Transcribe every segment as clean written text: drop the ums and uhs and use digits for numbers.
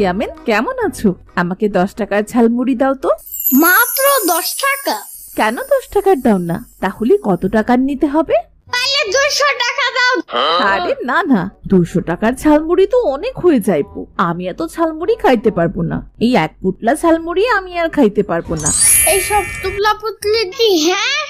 ইয়ামিন, কেমন আছো? আমাকে 10 টাকার ঝালমুড়ি দাও তো। মাত্র 10 টাকা? কেন 10 টাকার দাও না? তাহলে কত টাকার নিতে হবে? তাহলে 200 টাকা দাও। আরে না না, 200 টাকার ঝালমুড়ি তো অনেক হয়ে যাইবো। আমি এত ঝালমুড়ি খাইতে পারবো না। এই এক পুটলা ঝালমুড়ি আমি আর খাইতে পারবো না। এইসব টুকলা পুতলি কি? হ্যাঁ,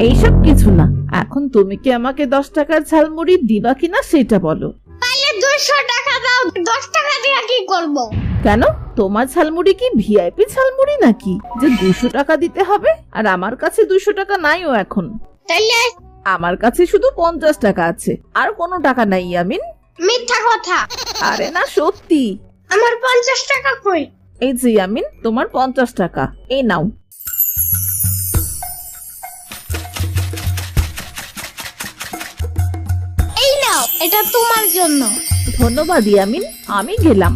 এইসব কিছু না। এখন তুমি কি আমাকে 10 টাকার ঝালমুড়ি দিবা কিনা সেটা বলো। তাহলে 200 টাকা দাও। 10 টাকা দিয়ে কি করব? কেন, তোমার ঝালমুড়ি কি ভিআইপি ঝালমুড়ি নাকি যে 200 টাকা দিতে হবে? আর আমার কাছে 200 টাকা নাইও এখন। তাহলে আমার কাছে শুধু 50 টাকা আছে, আর কোনো টাকা নাই ইয়ামিন। মিথ্যা কথা। আরে না, সত্যি। আমার 50 টাকা কই? এই যে ইয়ামিন, তোমার 50 টাকা, এই নাও। এই নাও, এটা তোমার জন্য। ধন্যবাদ ইয়ামিন, আমি গেলাম।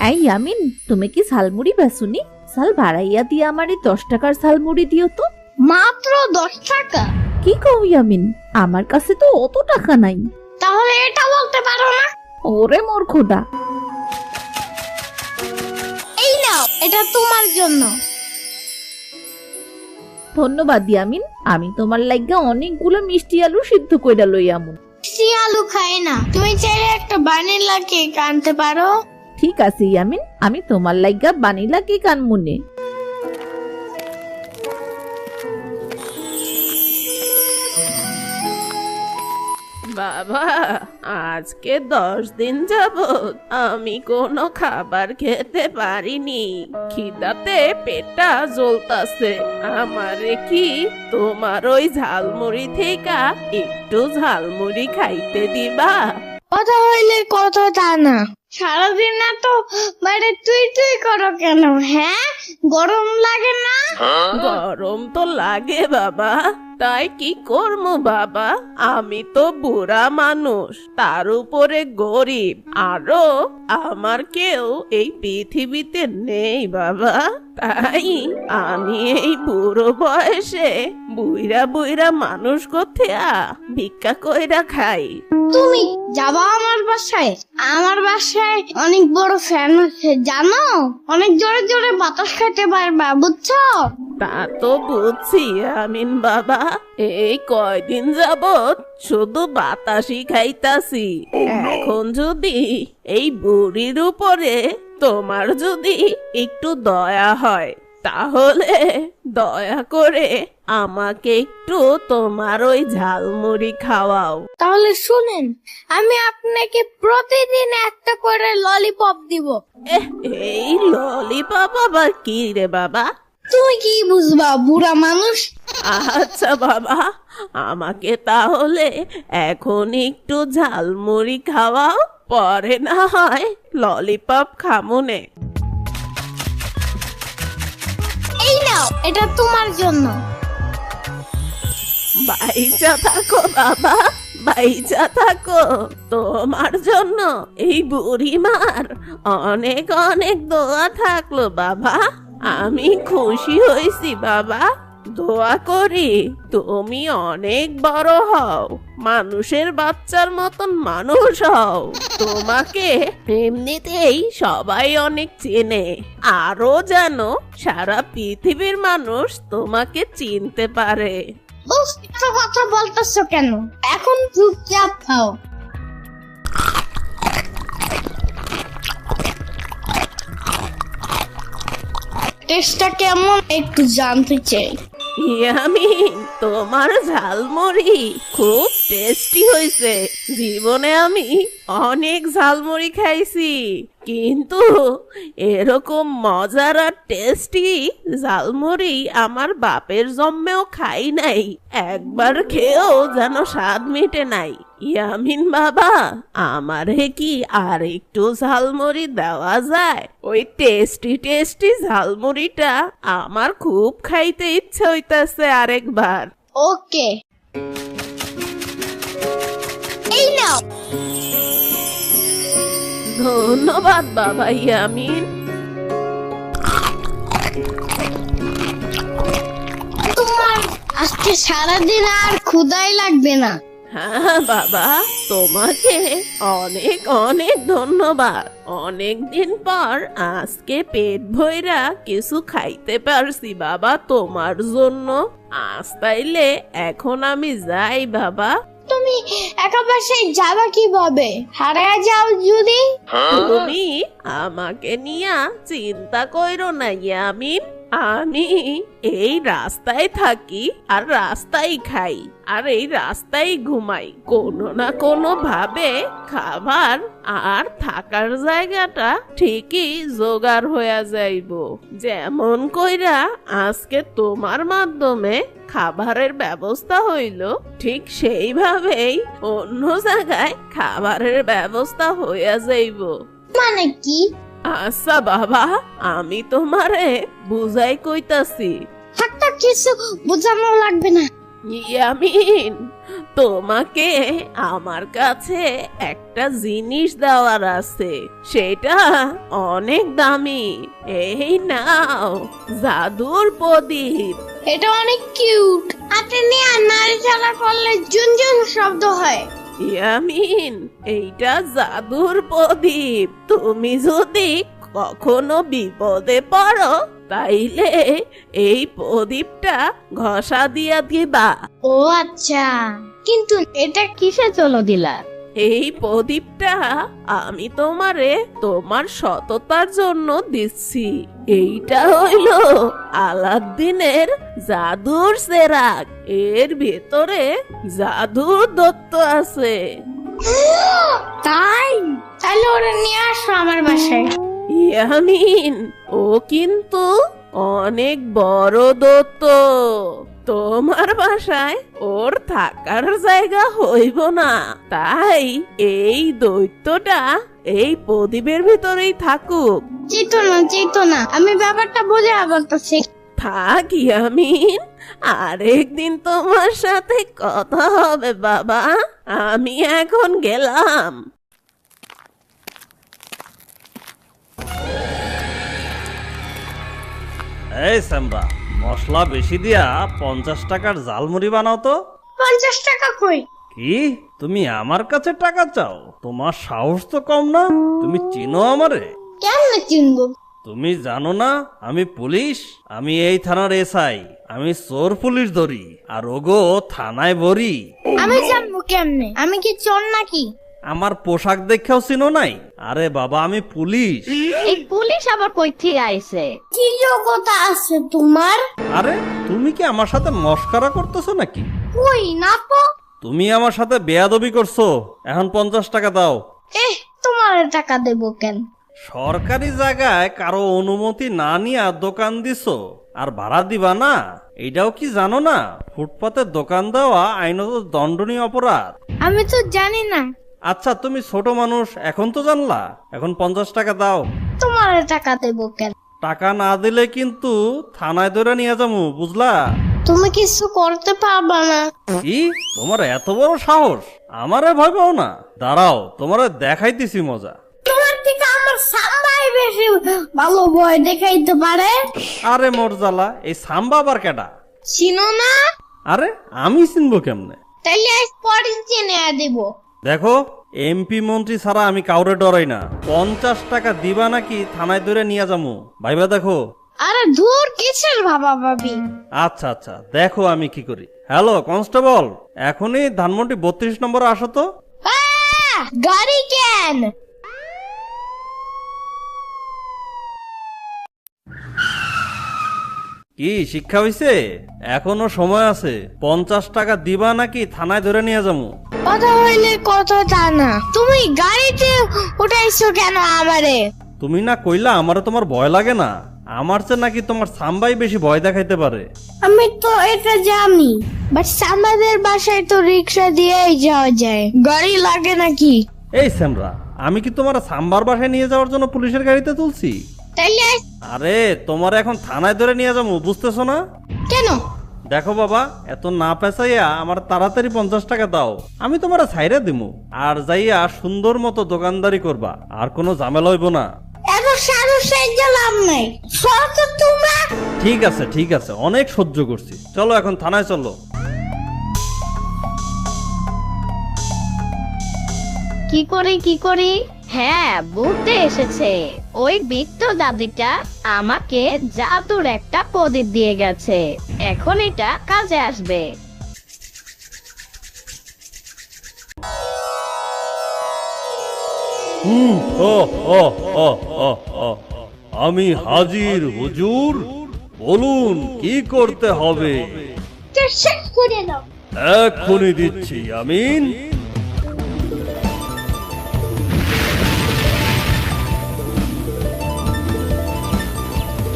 এই ইয়ামিন, তুমি কি ঝালমুড়ি বেচুনি? ঝাল বাড়াইয়া দিয়ে আমারে 10 টাকার ঝালমুড়ি দিও তো। মাত্র 10 টাকা? কি কও ইয়ামিন, আমার কাছে তো অত টাকা নাই। তাহলে এটা বলতে পারো না? ওরে মোর খোদা। এই নাও, এটা তোমার জন্য। ধন্যবাদ ইয়ামিন, আমি তোমার লাইগা অনেকগুলো মিষ্টি আলু সিদ্ধ কইরা লই আমু। মিষ্টি আলু খাই না। তুমি চাইলে একটা ভ্যানিলা কেক আনতে পারো। ঠিক আছে ইয়ামিন, আমি তোমার লাইগা বানিলা কেক আনমুনে। বাবা, আজকে 10 দিন যাবত আমি কোনো খাবার খেতে পারিনি। খিদাতে পেটটা জ্বলতাছে। আমারে কি তোমার ওই ঝালমুড়ি থেকে একটু ঝালমুড়ি খাইতে দিবা? কথা হইলে কথা তা না। সারাদিন না তো বাইরে তুই তুই করো কেন? হ্যাঁ, গরম লাগে না? গরম তো লাগে বাবা, তাই কি করবো বাবা, আমি তো বুড়া মানুষ, তার উপরে গরিব, আরো আমার কেউ এই পৃথিবীতে নেই বাবা। তাই আমি এই বুড়ো বয়সে বুইরা বুইরা মানুষ কোথা ভিক্ষা কইরা খাই। তুমি যাবা আমার বাসায়? আমার বাসায় অনেক বড় ফ্যান আছে জানো, অনেক জোরে জোরে বাতাস খাইতে পারবা, বুঝছো? তা তো বুঝছি আমিন বাবা, এই কয়দিন যাবত শুধু বাতাসই খাইতাছি। এখন যদি এই বুড়ির উপরে তোমার যদি একটু দয়া হয়, তাহলে দয়া করে আমাকে একটু তোমার ওই ঝালমুড়ি খাওয়াও। তাহলে শুনেন, আমি আপনাকে প্রতিদিন একটা করে ললিপপ দিব। এই ললিপপ আবার কি রে বাবা? তুমি কি বুঝবা, বুড়া মানুষ। আচ্ছা বাবা, আমাকে তাহলে এখন একটু ঝালমুড়ি খাওয়াও, পরে না হয় ললিপপ খামুনে। এই নাও, এটা তোমার জন্য। বাইচা থাকো বাবা, বাইচা থাকো। তোমার জন্য এই বুড়িমার অনেক অনেক দোয়া থাকলো বাবা। আমি খুশি হয়েছি বাবা। দোয়া করি তুমি অনেক বড় হও, মানুষের বাচ্চার মতন মানুষ হও। তোমাকে এমনিতেই সবাই অনেক চেনে, আরো যেন সারা পৃথিবীর মানুষ তোমাকে চিনতে পারে। উফ, এত কথা বলতেছো কেন? এখন চুপচাপ খাও। টেস্টটা কেমন একটু জানতে চাই। ইয়ামিন, তোমার ঝালমুড়ি খুব টেস্টি হয়েছে। জীবনে আমি অনেক ঝালমুড়ি খাইছি, কিন্তু এরকম মজার আর টেস্টি ঝালমুড়ি আমার বাপের জন্মেও খাই নাই। একবার খেয়েও যেন স্বাদ মিটে নাই। ইয়ামিন বাবা, আমারে কি আর একটু ঝালমুড়ি দেওয়া যায়? ওই টেস্টি টেস্টি ঝালমুড়িটা আমার খুব খাইতে ইচ্ছে হইতাছে আরেকবার। ওকে, এই নাও। ধন্যবাদ বাবা ইয়ামিন। তোমার আজকে সারাদিন আর ক্ষুধাই লাগবে না। হ্যাঁ বাবা, তোমাকে অনেক অনেক ধন্যবাদ। অনেক দিন পর আজকে পেট ভইরা কিছু খাইতে পারছি বাবা তোমার জন্য। আজ তাইলে এখন আমি যাই বাবা। তুমি একা বাসায় যাবা কিভাবে? হারিয়ে যাও যদি? তুমি আমাকে নিয়ে চিন্তা কইরো না ইয়ামিন। আমি এই রাস্তায় থাকি আর রাস্তায় খাই আর এই রাস্তায় ঘুমাই। কোনো না কোনো ভাবে খাবার আর থাকার জায়গাটা ঠিকই জোগাড় হয়ে যাইব। যেমন কইরা আজকে তোমার মাধ্যমে খাবারের ব্যবস্থা হইল, ঠিক সেইভাবেই অন্য জায়গায় খাবারের ব্যবস্থা হইয়া যাইব। মানে কি? আচ্ছা বাবা, আমি তোমারে বুঝাই কইতাছি। একটা কিছু বোঝানো লাগবে না। ইয়ামিন, তোমাকে আমার কাছে একটা জিনিস দেওয়ার আছে, সেটা অনেক দামি। এই নাও, জাদুর প্রদীপ। এটা অনেক কিউট। হাতে নিয়ে নাড়াচাড়া করলে ঝুনঝুন শব্দ হয়। ইয়ামিন, এইটা জাদুর প্রদীপ। তুমি যদি কখনো বিপদে পড়ো তাইলে এই প্রদীপটা ঘষা দিয়া দিবা। ও আচ্ছা, কিন্তু এটা কিসে চলো দিলা? এই প্রদীপটা আমি তোমারে তোমার সততার জন্য দিচ্ছি। এইটা হইল আলাদিনের জাদুর চেরাগ। এর ভেতরে জাদুর দত্ত আছে। তাই? তাহলে ওরা নিয়ে আসো আমার বাসায়। ইয়ামিন, ও কিন্তু অনেক বড় দত্ত। তোমার বাসায় ওর থাকার জায়গা হইব না, তাই এই দৈত্যটা এই প্রদীপের ভিতরেই থাকুক। চেতো না, আমি ব্যাপারটা বুঝে বলতেছি। থাক ইয়ামিন, আরেকদিন তোমার সাথে কথা হবে বাবা। আমি এখন গেলাম। এই সাম্বা, মশলা বেশি দিয়া 50 টাকার ঝালমুড়ি বানাও তো। 50 টাকা কই? কি, তুমি আমার কাছে টাকা চাও? তোমার সাহস তো কম না। তুমি চিনো আমারে? কেমনে চিনবো? তুমি জানো না আমি পুলিশ? আমি এই থানার এসআই। আমি চোর পুলিশ ধরি আর ওগো থানায় ভরি। আমি জানবো কেমনে? আমি কি চোর নাকি? আমার পোশাক দেখেও চিনো নাই? আরে বাবা, আমি পুলিশ। এই পুলিশ আবার কই থেকে আইছে? কি যোগ্যতা আছে তোমার? আরে তুমি কি আমার সাথে মস্করা করতেছো নাকি? কই না তো। তুমি আমার সাথে বেয়াদবি করছো। এখন 50 টাকা দাও। তোমার টাকা দেবো কেন? সরকারি জায়গায় কারো অনুমতি না নিয়ে দোকান দিছো আর ভাড়া দিবা না, এইটাও কি জানো না? ফুটপাতে দোকান দেওয়া আইনত দণ্ডনীয় অপরাধ। আমি তো জানি না। আচ্ছা, তুমি ছোট মানুষ, এখন তো জানলা। এখন 50 টাকা দাও। তোমার টাকা দেবো কেন? টাকা না দিলে কিন্তু থানায় ধরে নিয়ে যাবো, বুঝলা? তুমি কিছু করতে পারবা না। কি, তোমার এত বড় সাহস? আমারে ভয় পাও না? দাঁড়াও, তোমারে দেখাইতেছি মজা। তোমার থেকে আমার সাম্বাই বেশি ভালো ভয় দেখাইতে পারে। আরে মরজালা, এই সাম্বা আবার কেডা? চিনো না? আরে আমি চিনবো কেমনে? তাইলে আজ পরে চিনে দেবো। দেখো, এমপি মন্ত্রী ছাড়া আমি কাউরে ডরাই না। 50 টাকা দিবা নাকি থানায় ধরে নিয়ে যাবো, ভাইবা দেখো। আরে ধুর, কিসের ভাবা ভাবি? আচ্ছা আচ্ছা, দেখো আমি কি করি। হ্যালো কনস্টেবল, এখনই ধানমন্ডি 32 নম্বরে আসো তো। গাড়ি কেন? কি শিক্ষা হইছে? এখনো সময় আছে। 50 টাকা দিবা নাকি থানায় ধরে নিয়ে যাবো। কথা হইলে কথা তা না। তুমি গাড়িতে উঠাইছো কেন আমারে? তুমি না কইলা আমারে তোমার ভয় লাগে না? আমার চেয়ে নাকি তোমার সাম্বাই বেশি ভয় দেখাইতে পারে। আমি তো এটা জানি, বাট আমাদের বাসায় তো রিক্সা দিয়েই যাওয়া যায়, গাড়ি লাগে নাকি? এই স্যামরা, আমি কি তোমার সাম্বার বাসায় নিয়ে যাওয়ার জন্য পুলিশের গাড়িতে তুলছি? তাইলে আরে তোমার এখন থানায় ধরে নিয়ে যাবো, বুঝতেছো না? কেন? দেখো বাবা, এত না পেঁচাইয়া আমার তাড়াতাড়ি 50 টাকা দাও, আমি তোমার ছাইরা দিমু। আর যাইয়া সুন্দর মতো দোকানদারি করবা, আর কোনো ঝামেলা হইব না। এত সাহসে গেলাম নাই। সত তোমরা। ঠিক আছে ঠিক আছে, অনেক সহ্য করছি, চলো এখন থানায় চলো। কি করি? হ্যাঁ, বুঝতে এসেছে। ওই বৃত্ত দাদিটা আমাকে জাদুর একটা প্রদীপ দিয়ে গেছে। এখন এটা কাজে আসবে। ও, ও, ও, ও, ও। আমি হাজির হুজুর, বলুন কি করতে হবে। শেষ করে দাও। এক্ষুনি দিচ্ছি আমিন।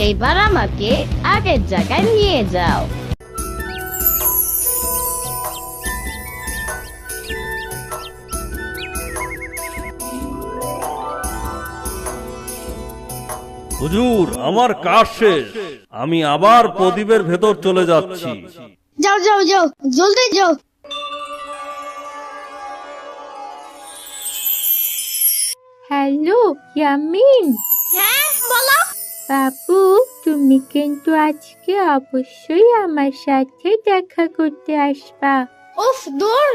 এইবার আমাকে আগের জায়গায় নিয়ে যাও। হুজুর আমার কাজ শেষ, আমি আবার প্রদীপের ভেতর চলে যাচ্ছি। যাও যাও যাও, জলদি যাও। হ্যালো ইয়ামিন, হ্যাঁ বলো। বাবু তুমি কিন্তু আজকে অবশ্যই আমার সাথে দেখা করতে আসবা। উফ দূর।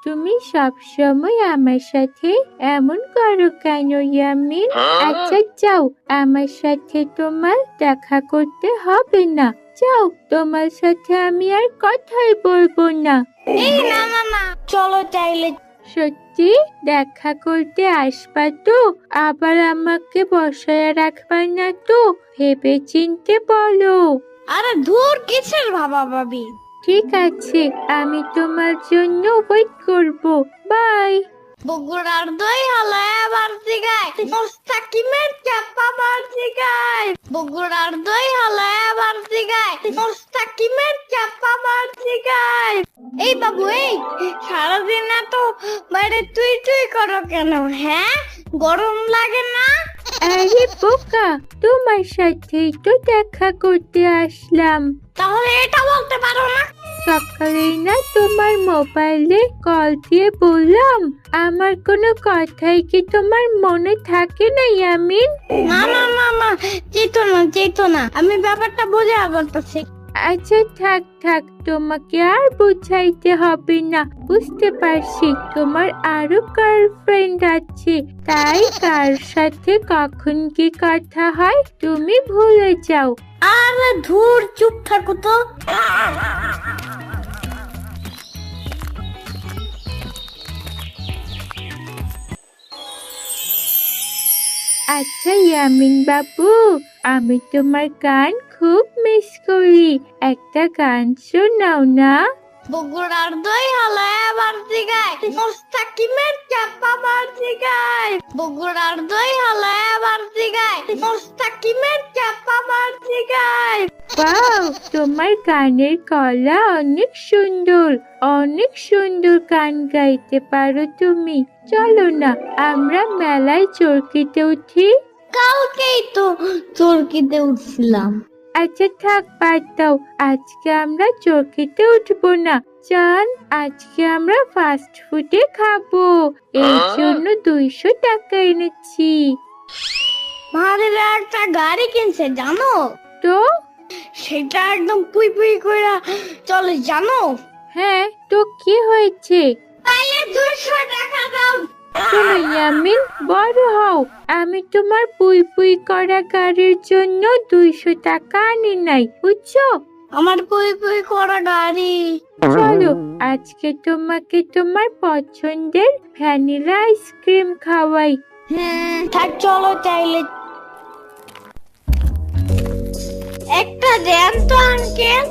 তুমি সবসময় আমার সাথে এমন করো কেন ইয়ামিন? আচ্ছা যাও, আমার সাথে তোমার দেখা করতে হবে না। যাও, তোমার সাথে আমি আর কথাই বলবো না। এই না না না, চলো তাইলে। সত্যি দেখা করতে আসবা তো? আবার আমাকে বসায় রাখবা না তো? ভেবে চিনতে বলো। আরে ধুর, কিসের ভাবা ভাবি। ঠিক আছে, আমি তোমার জন্য ওয়েট করব। বাই। বগুড়ার দই হালায় বাড়তি গায়, মোস্তাকিমের চাপা বাড়তি গায়। বগুড়ার দই হালায় বাড়তি গায়, মোস্তাকিমের চাপা বাড়তি গায়। এই বাবু, এই সারাদিন এত বাইরে তুই তুই করো কেন? হ্যাঁ, গরম লাগে না? আরে বোকা, তোমার সাথেই তো দেখা করতে আসলাম। তাহলে এটা বলতে পারো না? সকালেই না তোমার মোবাইলে কল দিয়ে বললাম। আমার কোনো কথাই কি তোমার মনে থাকে না ইয়ামিন? না না না না, চেতো না, আমি ব্যাপারটা বোঝা বলতেছি। আচ্ছা থাক থাক, তোমাকে আর বুঝাইতে হবে না। বুঝতে পারছি তোমার আরো গার্লফ্রেন্ড আছে, তাই কার সাথে কখন কি কথা হয় তুমি ভুলে যাও। আরে ধুর, চুপ থাকো তো। আচ্ছা ইয়ামিন বাবু, আমি তোমার গান খুব মিস করি। একটা গান শোনাও না। বগুড়ার দই হালায় বাড়তি গায়, মোস্তাকিমের চাপা বাড়তি গায়। বগুড়ার দই হালায় বাড়তি গায়, মোস্তাকিমের চাপা বাড়তি গায়। ওয়াও, তোমার গানের গলা অনেক সুন্দর। অনেক সুন্দর গান গাইতে পারো তুমি। চলো না আমরা মেলায় চরকিতে উঠি। কালকেই তো চরকিতে উঠছিলাম। আচ্ছা থাক, বাদ দাও। আজকে আমরা চরকিতে উঠবো না। জান, আজকে আমরা ফাস্ট ফুডে খাবো। এই জন্য 200 টাকা এনেছি। মারেরা একটা গাড়ি কিনছে জানো তো? সেটা একদম পুই পুই কইরা চলে জানো। হ্যাঁ, তো কি হয়েছে? তাইলে 200 টাকা দাও। শোনো ইয়ামিন, বড় হও। আমি তোমার পুই পুই করা গাড়ির জন্য 200 টাকা আনি নাই, বুঝছো? আমার পুই পুই করা গাড়ি। চলো আজকে তোমাকে তোমার পছন্দের ভ্যানিলা আইসক্রিম খাওয়াই। থাক, চলো তাইলে। একটা দেন তো আঙ্কেল।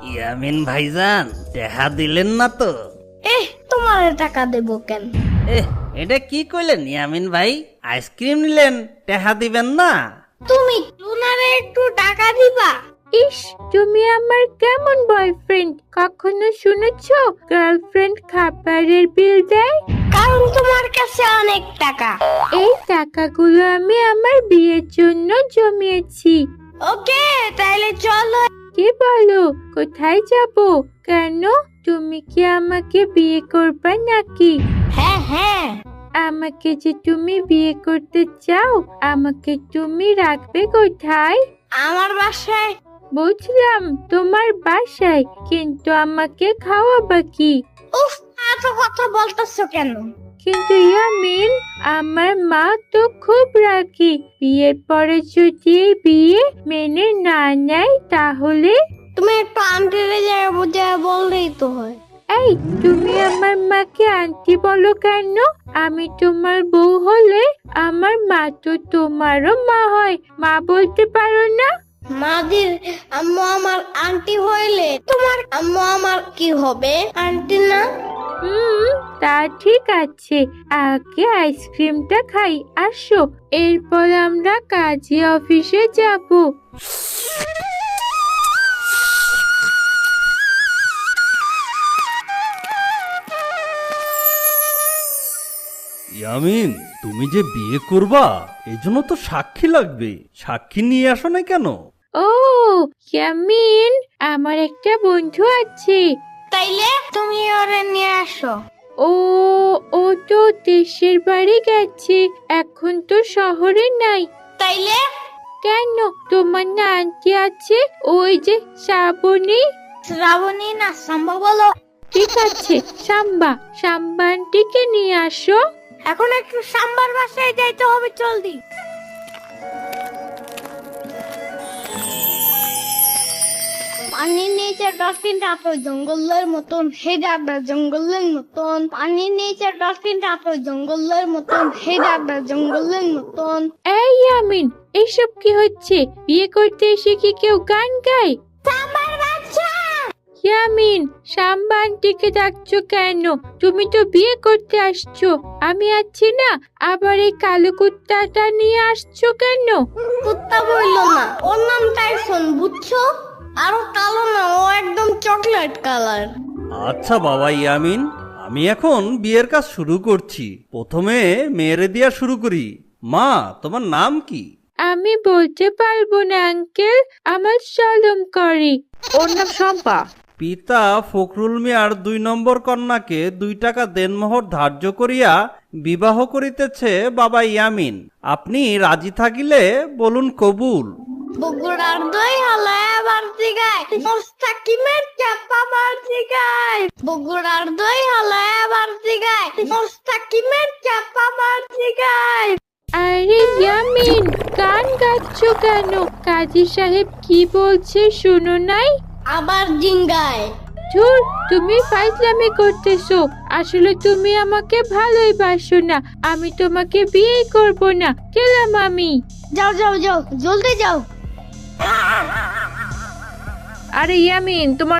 ইয়ামিন ভাইজান, দেখা দিলেন না তো? তোমার টাকা দেবো কেন? এটা কি কইলেন ইয়ামিন ভাই? আইসক্রিম নিলেন, দেখা দিবেন না? তুমি টুনারে একটু টাকা দিবা? ইস, তুমি আমার কেমন বয়ফ্রেন্ড? কখনো শুনেছো গার্লফ্রেন্ড খাবারের বিল দেয়? কারণ তোমার কাছে অনেক টাকা। এই টাকাগুলো আমি আমার বিয়ের জন্য জমিয়েছি। ওকে, তাইলে চলো। কি বলো, কোথায় যাব? কেন, তুমি কি আমাকে বিয়ে করবে নাকি? হ্যাঁ হ্যাঁ। আমাকে যে তুমি বিয়ে করতে চাও, আমাকে তুমি রাখবে কোথায়? আমার বাসায়। বুঝলাম, তোমার বাসায়, কিন্তু আমাকে খাওয়াবা কি? উফ, এত কথা বলতেছো কেন? কিন্তু ইয়ামিন, আমার মা তো খুব রাগী। বিয়ের পরে যদি এই বিয়ে মেনে না নেয় তাহলে? তুমি একটু আন্টিরে জায়গা বুঝে বললেই তো হয়। এই, তুমি আমার মাকে আন্টি বলো কেন? আমি তোমার বউ হলে আমার মা তো তোমারও মা হয়, মা বলতে পারো না? মাদির আম্মু আমার আন্টি হইলে তোমার আম্মু আমার কি হবে? আন্টি না? তা ঠিক আছে, আগে আইসক্রিমটা খাই, আসো, এরপর আমরা কাজী অফিসে যাব। ইয়ামিন, তুমি যে বিয়ে করবা এই জন্য তো সাক্ষী লাগবে, সাক্ষী নিয়ে আসো না কেন? ও ইয়ামিন, আমার একটা বন্ধু আছে। তাইলে তুমি ওরে নিয়ে আসো। ও ও তো দেশের বাড়ি গেছে, এখন তো শহরে নাই। তাইলে কেন, তোমার না আন্টি আছে, ওই যে শ্রাবণী? শ্রাবণী না সম্ভব বলো। ঠিক আছে, সাম্বা সাম্বা আন্টিকে নিয়ে আসো। এখন একটু সাম্বার বাসায় যাইতে হবে, জলদি। পানির নিচে ডলফিনটা তো জঙ্গলের মতন, হেডাটা জঙ্গলের মতন। পানির নিচে ডলফিনটা তো জঙ্গলের মতন, হেডাটা জঙ্গলের মতন। এই ইয়ামিন, এসব কি হচ্ছে? বিয়ে করতে এসে কি কেউ গান গায়? সাম্বার বাচ্চা! ইয়ামিন, সাম্বা আন্টিকে ডাকছো কেন? তুমি তো বিয়ে করতে আসছো, আমি আছি না, আবার এই কালো কুত্তাটা নিয়ে আসছো কেন? কুত্তা বললো না, ওর নাম টাইসন, বুঝছো? আরো কালো না, ও একদম চকলেট কালার। আচ্ছা বাবা ইয়ামিন, আমি এখন বিয়ের কাজ শুরু করছি। প্রথমে মেয়েরে দিয়া শুরু করি। মা, তোমার নাম কি? আমি বলতে পারবো না আঙ্কেল, আমার শরম করে। ওর নাম শম্পা। পিতা ফখরুল মিয়ার 2 নম্বর কন্যাকে 2 টাকা দেনমোহর ধার্য করিয়া বিবাহ করিতেছে বাবা ইয়ামিন। আপনি রাজি থাকিলে বলুন কবুল। বগুড়ার দই হালায় বাড়তি গায়, মোস্তাকিমের চাপা বাড়তি গায়। বগুড়ার দই হালায় বাড়তি গায়, মোস্তাকিমের চাপা বাড়তি গায়। আরে ইয়ামিন, গান গাচ্ছো কেন? কাজী সাহেব কি বলছে শুনো নাই? আবার জিঙ্গায়। ধুর, তুমি ফাইজলামি করতেছো। আসলে তুমি আমাকে ভালোই বাসো না, আমি তোমাকে বিয়ে করব না, গেলাম আমি। যাও যাও যাও, জলদি যাও। আরে ইয়ামিন, তোমার